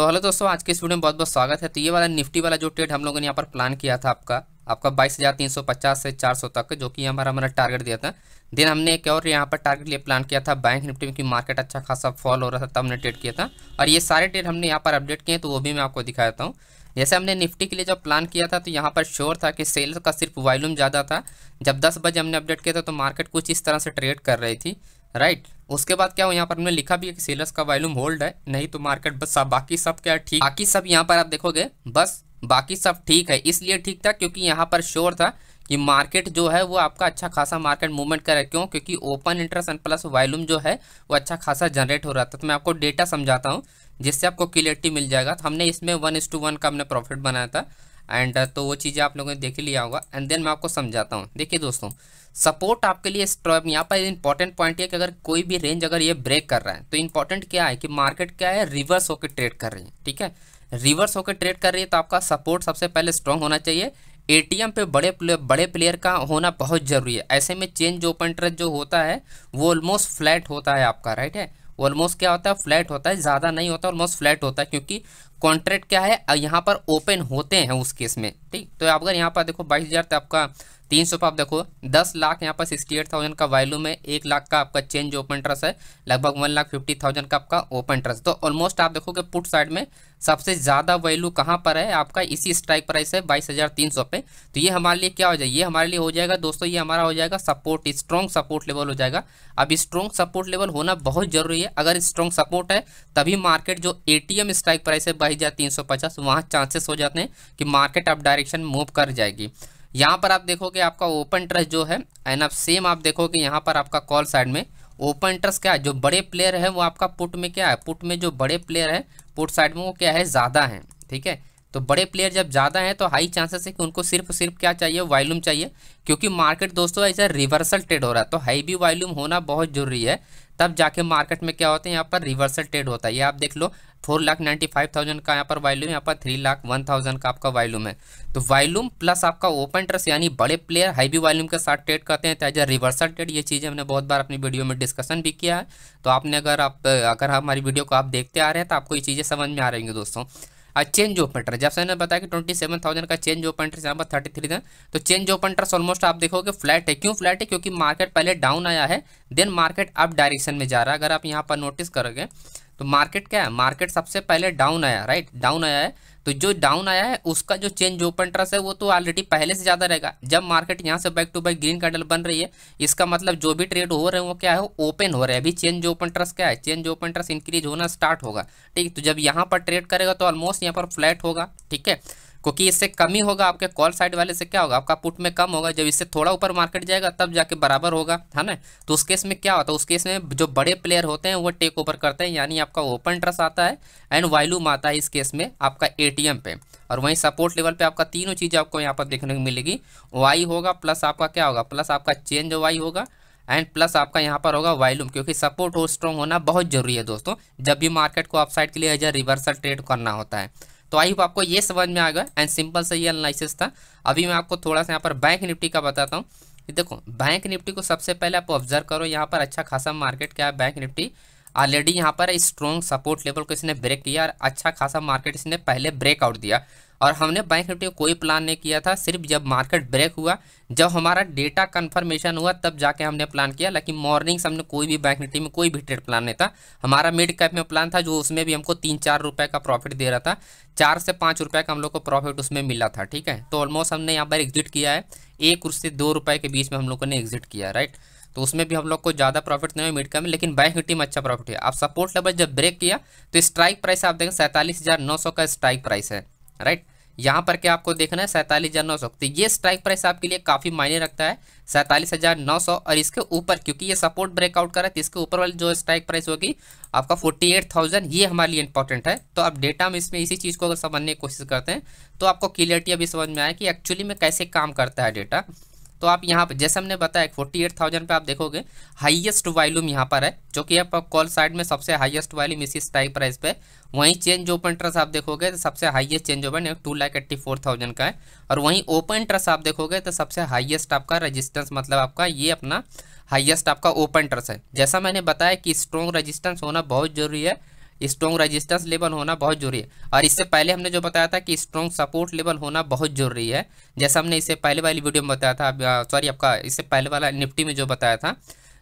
तो हेलो दोस्तों, आज के इस वीडियो में बहुत बहुत स्वागत है। तो ये वाला निफ्टी वाला जो ट्रेड हम लोगों ने यहाँ पर प्लान किया था आपका 22,350 से 400 तक, जो कि हमारा टारगेट दिया था। देन हमने एक और यहाँ पर टारगेट लिए प्लान किया था बैंक निफ्टी में कि मार्केट अच्छा खासा फॉल हो रहा था, तब हमने ट्रेड किया था। और ये सारे ट्रेड हमने यहाँ पर अपडेट किए, तो वो भी मैं आपको दिखा देता हूँ। जैसे हमने निफ्टी के लिए जब प्लान किया था तो यहाँ पर श्योर था कि सेल्स का सिर्फ वॉल्यूम ज़्यादा था। जब 10 बजे हमने अपडेट किया था तो मार्केट कुछ इस तरह से ट्रेड कर रही थी, राइट। उसके बाद क्या हो, यहाँ पर हमने लिखा भी है कि सेलर्स का वॉल्यूम होल्ड है, नहीं तो मार्केट बस बाकी सब क्या ठीक, बाकी सब यहाँ पर आप देखोगे बस बाकी सब ठीक है। इसलिए ठीक था क्योंकि यहाँ पर श्योर था कि मार्केट जो है वो आपका अच्छा खासा मार्केट मूवमेंट करे। क्यों? क्योंकि open interest and plus volume जो है वो अच्छा खासा जनरेट हो रहा था। तो मैं आपको डेटा समझाता हूँ जिससे आपको क्लियरिटी मिल जाएगा। तो हमने इसमें 1:1 का हमने प्रॉफिट बनाया था एंड तो वो चीज़ें आप लोगों ने देख लिया होगा। एंड देन मैं आपको समझाता हूँ। देखिए दोस्तों, सपोर्ट आपके लिए यहाँ पर इंपॉर्टेंट पॉइंट है कि अगर कोई भी रेंज अगर ये ब्रेक कर रहा है तो इंपॉर्टेंट क्या है कि मार्केट क्या है, रिवर्स होकर ट्रेड कर रही है। ठीक है, रिवर्स होकर ट्रेड कर रही है तो आपका सपोर्ट सबसे पहले स्ट्रॉन्ग होना चाहिए। एटीएम पे बड़े प्लेयर का होना बहुत जरूरी है। ऐसे में चेंज ओपन इंटरेस्ट जो होता है वो ऑलमोस्ट फ्लैट होता है आपका, राइट है। ऑलमोस्ट क्या होता है, फ्लैट होता है, ज़्यादा नहीं होता, ऑलमोस्ट फ्लैट होता है। क्योंकि कॉन्ट्रैक्ट क्या है यहाँ पर ओपन होते हैं उस केस में, ठीक। तो अगर यहाँ पर देखो 22,000 तो आपका 300 पर आप देखो 10 लाख यहाँ पर 68,000 का वैल्यूम है, 1 लाख का आपका चेंज ओपन ट्रस्ट है, लगभग 1,50,000 का आपका ओपन ट्रस्ट। तो ऑलमोस्ट आप देखोगे पुट साइड में सबसे ज़्यादा वैल्यू कहाँ पर है आपका, इसी स्ट्राइक प्राइस है 22,300 पे। तो ये हमारे लिए क्या हो जाएगा, ये हमारे लिए हो जाएगा दोस्तों, ये हमारा हो जाएगा सपोर्ट, स्ट्रॉन्ग सपोर्ट लेवल हो जाएगा। अब स्ट्रॉन्ग सपोर्ट लेवल होना बहुत जरूरी है। अगर स्ट्रॉन्ग सपोर्ट है तभी मार्केट जो एटीएम स्ट्राइक प्राइस है 22,350, वहाँ चांसेस हो जाते हैं कि मार्केट अप डायरेक्शन मूव कर जाएगी। यहाँ पर आप देखोगे आपका ओपन ट्रस्ट जो है एंड अब सेम आप देखोगे यहाँ पर आपका कॉल साइड में ओपन ट्रस्ट क्या है, जो बड़े प्लेयर है वो आपका पुट में क्या है, पुट में जो बड़े प्लेयर है पुट साइड में वो क्या है, ज़्यादा है। ठीक है, तो बड़े प्लेयर जब ज़्यादा हैं तो हाई चांसेस है कि उनको सिर्फ क्या चाहिए, वॉल्यूम चाहिए। क्योंकि मार्केट दोस्तों ऐसा रिवर्सल ट्रेड हो रहा है तो हाई भी वॉल्यूम होना बहुत जरूरी है, तब जाके मार्केट में क्या होता है, यहाँ पर रिवर्सल ट्रेड होता है। ये आप देख लो 4,95,000 का यहाँ पर वॉल्यूम, यहाँ पर 3,01,000 का आपका वॉल्यूम है। तो वॉल्यूम प्लस आपका ओपन ट्रस्ट यानी बड़े प्लेयर हाई भी वॉल्यूम के साथ ट्रेड करते हैं, तो रिवर्सल ट्रेड। ये चीज़ें हमने बहुत बार अपनी वीडियो में डिस्कशन भी किया है। तो आपने अगर हमारी वीडियो को आप देखते आ रहे हैं तो आपको ये चीज़ें समझ में आ रही हैं दोस्तों। चेंज ओपन ट्रस्ट जब से मैंने बताया कि 27,000 का चेंज ओपन ट्रस्ट यहाँ पर 33 था, तो चेंज ओपन ट्रस्ट ऑलमोस्ट आप देखोगे फ्लैट है। क्यों फ्लैट है? क्योंकि मार्केट पहले डाउन आया है, देन मार्केट अप डायरेक्शन में जा रहा है। अगर आप यहाँ पर नोटिस करोगे तो मार्केट क्या है, मार्केट सबसे पहले डाउन आया, राइट, डाउन आया है। तो जो डाउन आया है उसका जो चेंज ओपन ट्रस्ट है वो तो ऑलरेडी पहले से ज़्यादा रहेगा। जब मार्केट यहाँ से back to back green candle बन रही है, इसका मतलब जो भी ट्रेड हो रहे हैं वो क्या है, ओपन हो रहे हैं। अभी चेंज ओपन ट्रस्ट क्या है, चेंज ओपन ट्रस्ट इंक्रीज होना स्टार्ट होगा, ठीक। तो जब यहाँ पर ट्रेड करेगा तो ऑलमोस्ट यहाँ पर फ्लैट होगा, ठीक है। क्योंकि इससे कमी होगा आपके कॉल साइड वाले से क्या होगा, आपका पुट में कम होगा। जब इससे थोड़ा ऊपर मार्केट जाएगा तब जाके बराबर होगा, है ना। तो उस केस में क्या होता है, उस केस में जो बड़े प्लेयर होते हैं वो टेक ओवर करते हैं, यानी आपका ओपन ट्रस्ट आता है एंड वॉल्यूम आता है इस केस में आपका एटीएम पे। और वहीं सपोर्ट लेवल पे आपका तीनों चीज़ें आपको यहाँ पर देखने को मिलेगी। वाई होगा प्लस आपका क्या होगा, प्लस आपका चेंज वाई होगा एंड प्लस आपका यहाँ पर होगा वॉल्यूम। क्योंकि सपोर्ट हो स्ट्रॉन्ग होना बहुत जरूरी है दोस्तों, जब भी मार्केट को अपसाइड के लिए एज रिवर्सल ट्रेड करना होता है। तो आई होप आपको ये समझ में आ गया एंड सिंपल से ये एनालिसिस था। अभी मैं आपको थोड़ा सा यहाँ पर बैंक निफ्टी का बताता हूँ। देखो बैंक निफ्टी को सबसे पहले आप ऑब्जर्व करो, यहाँ पर अच्छा खासा मार्केट क्या है, बैंक निफ्टी ऑलरेडी यहाँ पर स्ट्रॉन्ग सपोर्ट लेवल को इसने ब्रेक किया और अच्छा खासा मार्केट इसने पहले ब्रेकआउट दिया। और हमने बैंक निफ्टी को कोई प्लान नहीं किया था, सिर्फ जब मार्केट ब्रेक हुआ, जब हमारा डेटा कंफर्मेशन हुआ तब जाके हमने प्लान किया। लेकिन मॉर्निंग से हमने कोई भी बैंक निफ्टी में कोई भी ट्रेड प्लान नहीं था। हमारा मिड कैप में प्लान था जो उसमें भी हमको 3-4 रुपये का प्रॉफिट दे रहा था, 4 से 5 रुपये का हम लोग को प्रॉफिट उसमें मिला था, ठीक है। तो ऑलमोस्ट हमने यहाँ पर एग्जिट किया है, 1 से 2 रुपये के बीच में हम लोगों ने एग्जिट किया, राइट। तो उसमें भी हम लोग को ज़्यादा प्रॉफिट नहीं हुआ मिड कैप में, लेकिन बैंक निफ्टी में अच्छा प्रॉफिट है। आप सपोर्ट लेवल जब ब्रेक किया तो स्ट्राइक प्राइस आप देखें 47,900 का स्ट्राइक प्राइस है, राइट। यहाँ पर क्या आपको देखना है 47,900, तो ये स्ट्राइक प्राइस आपके लिए काफ़ी मायने रखता है 47,900। और इसके ऊपर क्योंकि ये सपोर्ट ब्रेकआउट कर रहा है तो इसके ऊपर वाली जो स्ट्राइक प्राइस होगी आपका 48,000, ये हमारे लिए इंपॉर्टेंट है। तो अब डेटा में इसमें इसी चीज़ को अगर समझने की कोशिश करते हैं तो आपको क्लियरिटी अभी समझ में आया कि एक्चुअली में कैसे काम करता है डेटा। तो आप यहाँ पर जैसे हमने बताया 48,000 पे आप देखोगे हाईएस्ट वॉल्यूम यहाँ पर है, जो कि आप कॉल साइड में सबसे हाईएस्ट वॉल्यूम इसी स्ट्राइक प्राइस पे। वहीं चेंज ओपन ट्रस्ट आप देखोगे तो सबसे हाईएस्ट चेंज ओपन 2,84,000 का है। और वहीं ओपन ट्रस्ट आप देखोगे तो सबसे हाईएस्ट आपका रेजिस्टेंस, मतलब आपका ये अपना हाईएस्ट आपका ओपन ट्रस्ट है। जैसा मैंने बताया कि स्ट्रॉन्ग रेजिस्टेंस होना बहुत जरूरी है स्ट्रॉन्ग रेजिस्टेंस लेवल होना बहुत जरूरी है। और इससे पहले हमने जो बताया था कि स्ट्रॉन्ग सपोर्ट लेवल होना बहुत जरूरी है, जैसा हमने इससे पहले वाली वीडियो में बताया था, सॉरी आपका इससे पहले वाला निफ्टी में जो बताया था,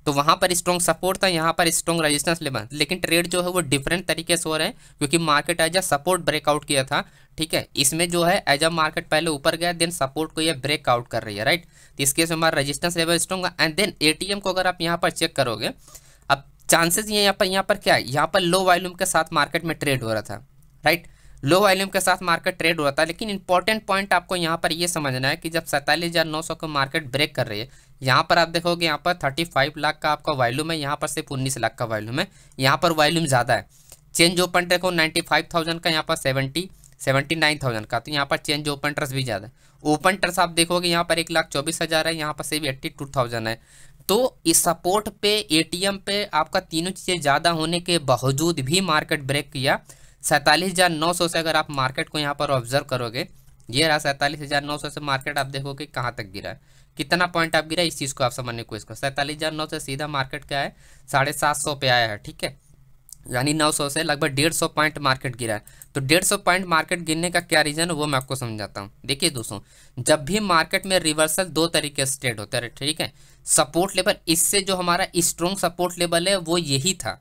तो वहाँ पर स्ट्रॉन्ग सपोर्ट था, यहाँ पर स्ट्रॉन्ग रेजिस्टेंस लेवल, लेकिन ट्रेड जो है वो डिफरेंट तरीके से हो रहे हैं क्योंकि market as a support breakout किया था। ठीक है, इसमें जो है एज अ मार्केट पहले ऊपर गया, देन सपोर्ट को ये ब्रेकआउट कर रही है, राइट। तो इसके से हमारा रेजिस्टेंस लेवल स्ट्रॉन्ग है। एंड देन एटीएम को अगर आप यहाँ पर चेक करोगे, अब चांसेस ये यहाँ पर क्या है, यहाँ पर लो वॉल्यूम के साथ मार्केट में ट्रेड हो रहा था, राइट। लो वॉल्यूम के साथ मार्केट ट्रेड हो रहा था, लेकिन इंपॉर्टेंट पॉइंट आपको यहाँ पर ये समझना है कि जब 47,900 को मार्केट ब्रेक कर रही है, यहाँ पर आप देखोगे यहाँ पर 35 लाख का आपका वॉल्यूम है, यहाँ पर सिर्फ 19 लाख का वॉल्यूम है, यहाँ पर वॉल्यूम ज़्यादा है। चेंज ओपन देखो 95,000 का, यहाँ पर 79,000 का, तो यहाँ पर चेंज ओपन ट्रस्ट भी ज़्यादा है। ओपन ट्रस्ट आप देखोगे यहाँ पर 1,24,000 है, यहाँ पर सिर्फ 82,000 है। तो इस सपोर्ट पे एटीएम पे आपका तीनों चीज़ें ज़्यादा होने के बावजूद भी मार्केट ब्रेक किया। 47,900 से अगर आप मार्केट को यहाँ पर ऑब्जर्व करोगे, ये रहा 47,900 से मार्केट आप देखोगे कहाँ तक गिरा है, कितना पॉइंट आप गिरा, इस चीज़ को आप समझने की कोशिश करो। 47,900 से सीधा मार्केट क्या है 750 पे आया है, ठीक है, यानी 900 से लगभग 150 पॉइंट मार्केट गिरा है। तो 150 पॉइंट मार्केट गिरने का क्या रीज़न है वो मैं आपको समझाता हूँ। देखिए दोस्तों, जब भी मार्केट में रिवर्सल दो तरीके से ट्रेड होता है, ठीक है। सपोर्ट लेवल, इससे जो हमारा स्ट्रॉन्ग सपोर्ट लेवल है वो यही था,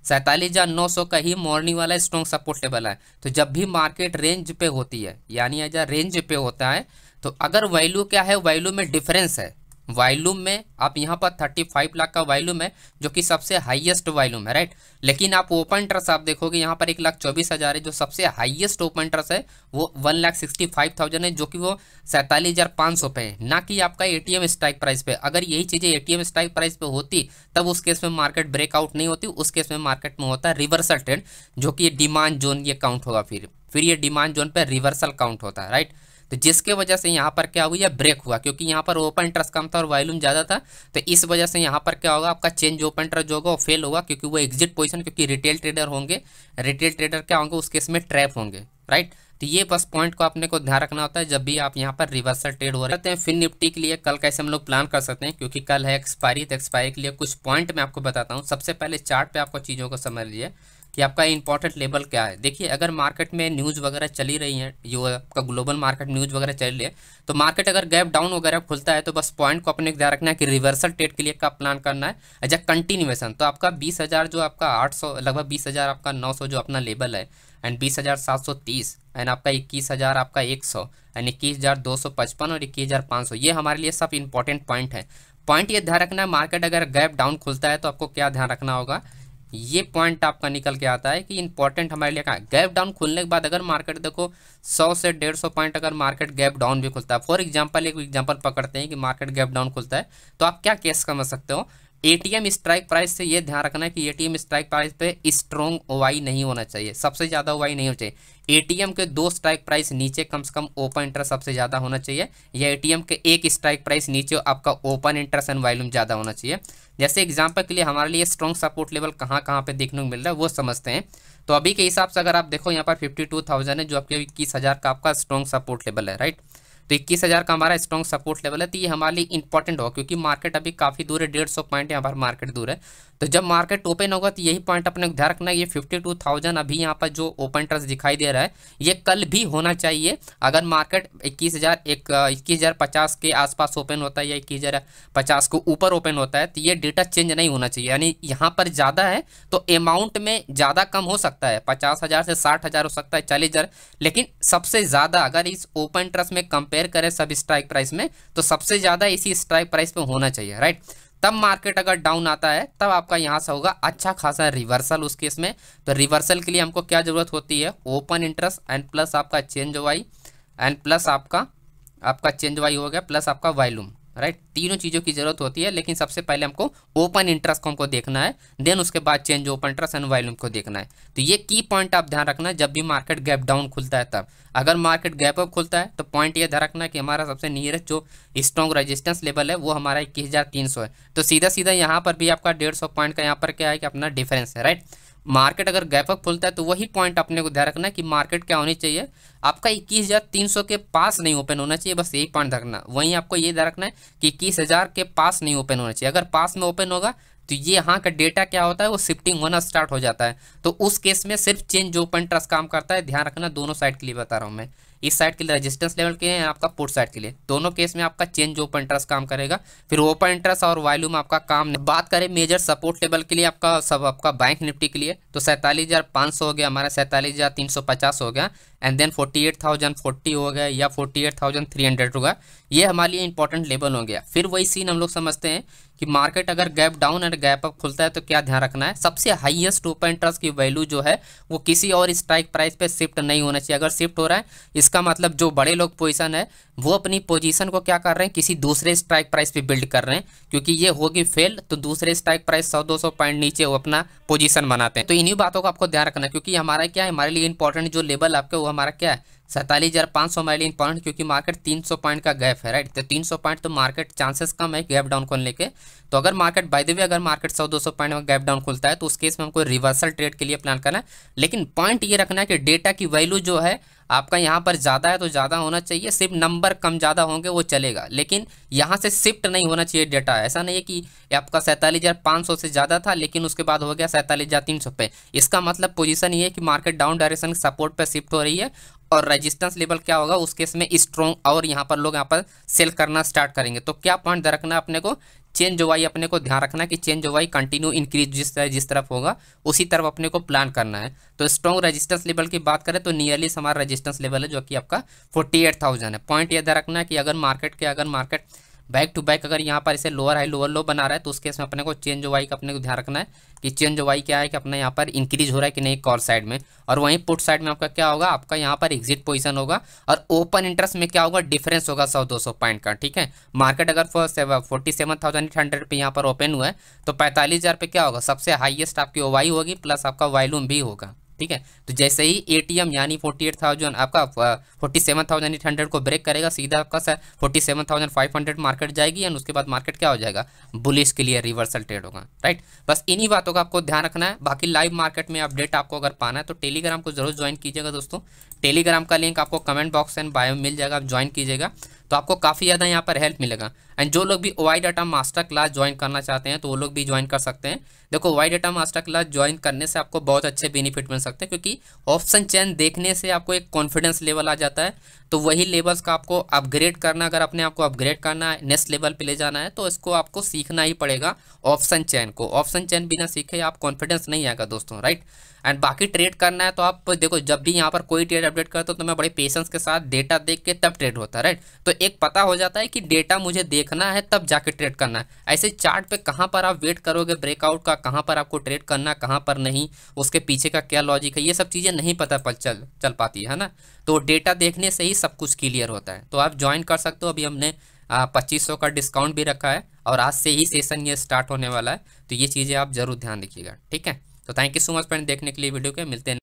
47,900 का ही मॉर्निंग वाला स्ट्रॉन्ग सपोर्ट लेवल है। तो जब भी मार्केट रेंज पे होती है, यानी एज रेंज पे होता है, तो अगर वैल्यू क्या है, वैल्यू में डिफरेंस है, वॉल्यूम में आप यहाँ पर 35 लाख का वॉल्यूम है जो कि सबसे हाईएस्ट वॉल्यूम है, राइट। लेकिन आप ओपन ट्रस्ट आप देखोगे यहाँ पर 1,24,000 है, जो सबसे हाईएस्ट ओपन ट्रस्ट है वो 1,65,000 है, जो कि वो 47,500 पे है, ना कि आपका एटीएम स्ट्राइक प्राइस पे। अगर यही चीज़ें एटीएम स्ट्राइक प्राइस पे होती तब उस केस में मार्केट ब्रेकआउट नहीं होती, उस केस में मार्केट में होता है रिवर्सल ट्रेंड, जो कि डिमांड जोन ये काउंट होगा, फिर ये डिमांड जोन पर रिवर्सल काउंट होता है, राइट। तो जिसके वजह से यहाँ पर क्या हुआ, यह ब्रेक हुआ, क्योंकि यहाँ पर ओपन ट्रस्ट कम था और वॉल्यूम ज़्यादा था। तो इस वजह से यहाँ पर क्या होगा, आपका चेंज ओपन ट्रस्ट जो होगा वो फेल होगा, क्योंकि वो एग्जिट पोजीशन, क्योंकि रिटेल ट्रेडर होंगे, रिटेल ट्रेडर क्या होंगे उस केस में ट्रैप होंगे, राइट। तो ये बस पॉइंट को अपने को ध्यान रखना होता है जब भी आप यहाँ पर रिवर्सल ट्रेड हो रहे हैं। फिर निफ्टी के लिए कल कैसे हम लोग प्लान कर सकते हैं, क्योंकि कल है एक्सपायरी, तो एक्सपायरी के लिए कुछ पॉइंट मैं आपको बताता हूँ। सबसे पहले चार्ट पे आपको चीज़ों को समझ लीजिए कि आपका इंपॉर्टेंट लेवल क्या है। देखिए, अगर मार्केट में न्यूज़ वगैरह चली रही है, ये आपका ग्लोबल मार्केट न्यूज़ वगैरह चल रही है, तो मार्केट अगर गैप डाउन वगैरह खुलता है तो बस पॉइंट को अपने ध्यान रखना है कि रिवर्सल ट्रेड के लिए का प्लान करना है एज अ कंटिन्यूएशन। तो आपका 20,000 जो आपका 800, लगभग 20,000 आपका 900 जो अपना लेवल है, एंड 20,730, एंड आपका 21,000 आपका 100, एंड 21,255 और 21,500, ये हमारे लिए सब इंपॉर्टेंट पॉइंट है। पॉइंट ये ध्यान रखना है, मार्केट अगर गैप डाउन खुलता है तो आपको क्या ध्यान रखना होगा, ये पॉइंट आपका निकल के आता है कि इंपॉर्टेंट हमारे लिए कहाँ, गैप डाउन खुलने के बाद अगर मार्केट देखो 100 से 150 पॉइंट अगर मार्केट गैप डाउन भी खुलता है, फॉर एग्जांपल एक एग्जांपल पकड़ते हैं कि मार्केट गैप डाउन खुलता है, तो आप क्या केस समझ सकते हो। एटीएम स्ट्राइक प्राइस से ये ध्यान रखना है कि एटीएम स्ट्राइक प्राइस पे स्ट्रॉन्ग ओवाई नहीं होना चाहिए, सबसे ज़्यादा ओवाई नहीं होना चाहिए। एटीएम के 2 स्ट्राइक प्राइस नीचे कम से कम ओपन इंटरेस्ट सबसे ज़्यादा होना चाहिए, या एटीएम के 1 स्ट्राइक प्राइस नीचे आपका ओपन इंटरेस्ट एंड वॉल्यूम ज़्यादा होना चाहिए। जैसे एग्जांपल के लिए हमारे लिए स्ट्रॉन्ग सपोर्ट लेवल कहाँ कहाँ पे देखने को मिल रहा है वो समझते हैं। तो अभी के हिसाब से अगर आप देखो यहाँ पर 52,000 है, जो आपके 21,000 का आपका स्ट्रॉन्ग सपोर्ट लेवल है, राइट। तो 21,000 का हमारा स्ट्रॉन्ग सपोर्ट लेवल है, तो ये हमारे लिए इंपॉर्टेंट होगा, क्योंकि मार्केट अभी काफ़ी दूर है, 150 पॉइंट यहाँ पर मार्केट दूर है। तो जब मार्केट ओपन होगा तो यही पॉइंट अपने को ध्यान रखना है, ये 52,000 अभी यहाँ पर जो ओपन इंटरेस्ट दिखाई दे रहा है ये कल भी होना चाहिए। अगर मार्केट 21,050 के आसपास ओपन होता है या 21,050 को ऊपर ओपन होता है तो ये डेटा चेंज नहीं होना चाहिए, यानी यहाँ पर ज़्यादा है तो अमाउंट में ज़्यादा कम हो सकता है, 50,000 से 60,000 हो सकता है, 40,000, लेकिन सबसे ज़्यादा अगर इस ओपन इंटरेस्ट में कंपेयर करें सब स्ट्राइक प्राइस में तो सबसे ज़्यादा इसी स्ट्राइक प्राइस पे होना चाहिए, राइट। तब मार्केट अगर डाउन आता है तब आपका यहाँ से होगा अच्छा खासा रिवर्सल उस केस में। तो रिवर्सल के लिए हमको क्या जरूरत होती है, ओपन इंटरेस्ट एंड प्लस आपका चेंज वाई एंड प्लस आपका चेंज वाई हो गया प्लस आपका वॉल्यूम, राइट। तीनों चीज़ों की जरूरत होती है, लेकिन सबसे पहले हमको ओपन इंटरेस्ट को हमको देखना है, देन उसके बाद change open interest and volume को देखना है। तो ये की पॉइंट आप ध्यान रखना है जब भी मार्केट गैप डाउन खुलता है तब। अगर मार्केट गैप अप खुलता है तो पॉइंट ये ध्यान रखना है कि हमारा सबसे नियरेस्ट जो स्ट्रॉन्ग रेजिस्टेंस लेवल है वो हमारा 21,300 है। तो सीधा सीधा यहाँ पर भी आपका 150 पॉइंट का यहाँ पर क्या है कि अपना डिफरेंस है, राइट। मार्केट अगर गैप अप खुलता है तो वही पॉइंट अपने को ध्यान रखना है कि मार्केट क्या होनी चाहिए, आपका 21,300 के पास नहीं ओपन होना चाहिए, बस यही पॉइंट रखना। वहीं आपको ये ध्यान रखना है कि 21,000 के पास नहीं ओपन होना चाहिए, अगर पास में ओपन होगा तो ये यहाँ का डेटा क्या होता है, वो शिफ्टिंग होना स्टार्ट हो जाता है। तो उस केस में सिर्फ चेंज ओपन ट्रस्ट काम करता है। ध्यान रखना, दोनों साइड के लिए बता रहा हूँ मैं, इस साइड के लिए रेजिस्टेंस लेवल के हैं, आपका पुट साइड के लिए, दोनों केस में आपका चेंज ओपन इंटरेस्ट काम करेगा। फिर ओपन इंटरेस्ट और वॉल्यूम आपका काम नहीं। बात करें मेजर सपोर्ट लेवल के लिए आपका सब आपका बैंक निफ्टी के लिए, तो 47,500 हो गया हमारा, 47,350 हो गया, एंड देन 48,040 हो गया या 48,300 होगा। ये हमारे लिए इंपॉर्टेंट लेवल हो गया। फिर वही सीन हम लोग समझते हैं कि मार्केट अगर गैप डाउन और गैप अप खुलता है तो क्या ध्यान रखना है। सबसे हाईएस्ट ओपन इंटरेस्ट की वैल्यू जो है वो किसी और स्ट्राइक प्राइस पे शिफ्ट नहीं होना चाहिए। अगर शिफ्ट हो रहा है इसका मतलब जो बड़े लोग पोजीशन है वो अपनी पोजीशन को क्या कर रहे हैं, किसी दूसरे स्ट्राइक प्राइस पे बिल्ड कर रहे हैं, क्योंकि ये होगी फेल तो दूसरे स्ट्राइक प्राइस 100-200 पॉइंट नीचे वो अपना पोजीशन बनाते हैं। तो इन्हीं बातों को आपको ध्यान रखना है, क्योंकि हमारा क्या है, हमारे लिए इंपॉर्टेंट जो लेवल आपके वो हमारा क्या है 47,500 हमारे लिए इंपॉर्टेंट, क्योंकि मार्केट 300 पॉइंट का गैप है, राइट। तो 300 पॉइंट तो मार्केट चांसेस कम है गैप डाउन खोलने के। तो अगर मार्केट बाय द वे अगर मार्केट 100-200 पॉइंट में गैप डाउन खुलता है तो उस केस में हमको रिवर्सल ट्रेड के लिए प्लान करना है। लेकिन पॉइंट ये रखना है कि डेटा की वैल्यू जो है आपका यहाँ पर ज़्यादा है तो ज़्यादा होना चाहिए, सिर्फ नंबर कम ज़्यादा होंगे वो चलेगा, लेकिन यहाँ से शिफ्ट नहीं होना चाहिए डेटा। ऐसा नहीं है कि आपका 47,500 से ज़्यादा था लेकिन उसके बाद हो गया 47,300 पे। इसका मतलब पोजीशन ये है कि मार्केट डाउन डायरेक्शन सपोर्ट पे शिफ्ट हो रही है और रेजिस्टेंस लेवल क्या होगा उस केस में स्ट्रॉन्ग, और यहाँ पर लोग यहाँ पर सेल करना स्टार्ट करेंगे। तो क्या पॉइंट रखना है अपने को, चेंज ओवाई अपने को ध्यान रखना है कि चेंज ओवाई कंटिन्यू इंक्रीज जिस तरफ होगा उसी तरफ अपने को प्लान करना है। तो स्ट्रॉन्ग रेजिस्टेंस लेवल की बात करें तो नियरली हमारा रेजिस्टेंस लेवल है जो कि आपका 48,000 है। पॉइंट ये ध्यान रखना है कि अगर मार्केट बैक टू बैक अगर यहाँ पर इसे लोअर हाई लोअर लो बना रहा है तो उस केस में अपने को चेंज ओवाई का अपने को ध्यान रखना है कि चेंज ओवाई क्या है कि अपना यहाँ पर इंक्रीज हो रहा है कि नहीं कॉल साइड में, और वहीं पुट साइड में आपका क्या होगा, आपका यहाँ पर एग्जिट पोजीशन होगा, और ओपन इंटरेस्ट में क्या होगा, डिफरेंस होगा 100-200 पॉइंट का, ठीक है। मार्केट अगर 47,800 पे यहाँ पर ओपन हुआ है तो 45,000 पे क्या होगा, सबसे हाईएस्ट आपकी ओवाई होगी प्लस आपका वॉल्यूम भी होगा, ठीक है। तो जैसे ही एटीएम यानी 48,000 आपका 47,800 को ब्रेक करेगा सीधा आपका 47,500 मार्केट जाएगी, एंड उसके बाद मार्केट क्या हो जाएगा, बुलिश के लिए रिवर्सल ट्रेड होगा, राइट। बस इन्हीं बातों का आपको ध्यान रखना है। बाकी लाइव मार्केट में अपडेट आपको अगर पाना है तो टेलीग्राम को जरूर ज्वाइन कीजिएगा दोस्तों। टेलीग्राम का लिंक आपको कमेंट बॉक्स एंड बायो में मिल जाएगा, आप ज्वाइन कीजिएगा तो आपको काफ़ी ज़्यादा यहाँ पर हेल्प मिलेगा। एंड जो लोग भी ओवाई डाटा मास्टर क्लास ज्वाइन करना चाहते हैं तो वो लोग भी ज्वाइन कर सकते हैं। देखो ओवाई डाटा मास्टर क्लास ज्वाइन करने से आपको बहुत अच्छे बेनिफिट मिल सकते हैं, क्योंकि ऑप्शन चेन देखने से आपको एक कॉन्फिडेंस लेवल आ जाता है। तो वही लेवल्स का आपको अपग्रेड करना, अगर अपने आपको अपग्रेड करना है नेक्स्ट लेवल पे ले जाना है तो इसको आपको सीखना ही पड़ेगा ऑप्शन चेन को। ऑप्शन चेन बिना सीखे आप कॉन्फिडेंस नहीं आएगा दोस्तों, राइट। एंड बाकी ट्रेड करना है तो आप देखो जब भी यहाँ पर कोई ट्रेड अपडेट करते हो तो मैं बड़े पेशेंस के साथ डेटा देख के तब ट्रेड होता है, राइट। तो एक पता हो जाता है कि डेटा मुझे देखना है तब जाके ट्रेड करना है। ऐसे चार्ट पे कहाँ पर आप वेट करोगे ब्रेकआउट का, कहाँ पर आपको ट्रेड करना कहाँ पर नहीं, उसके पीछे का क्या लॉजिक है, ये सब चीज़ें नहीं पता चल पाती है ना। तो डेटा देखने से ही सब कुछ क्लियर होता है। तो आप ज्वाइन कर सकते हो। अभी हमने 2500 का डिस्काउंट भी रखा है और आज से ही सेशन ये स्टार्ट होने वाला है, तो ये चीज़ें आप जरूर ध्यान रखिएगा, ठीक है। तो thank you so much friend देखने के लिए वीडियो के, मिलते हैं।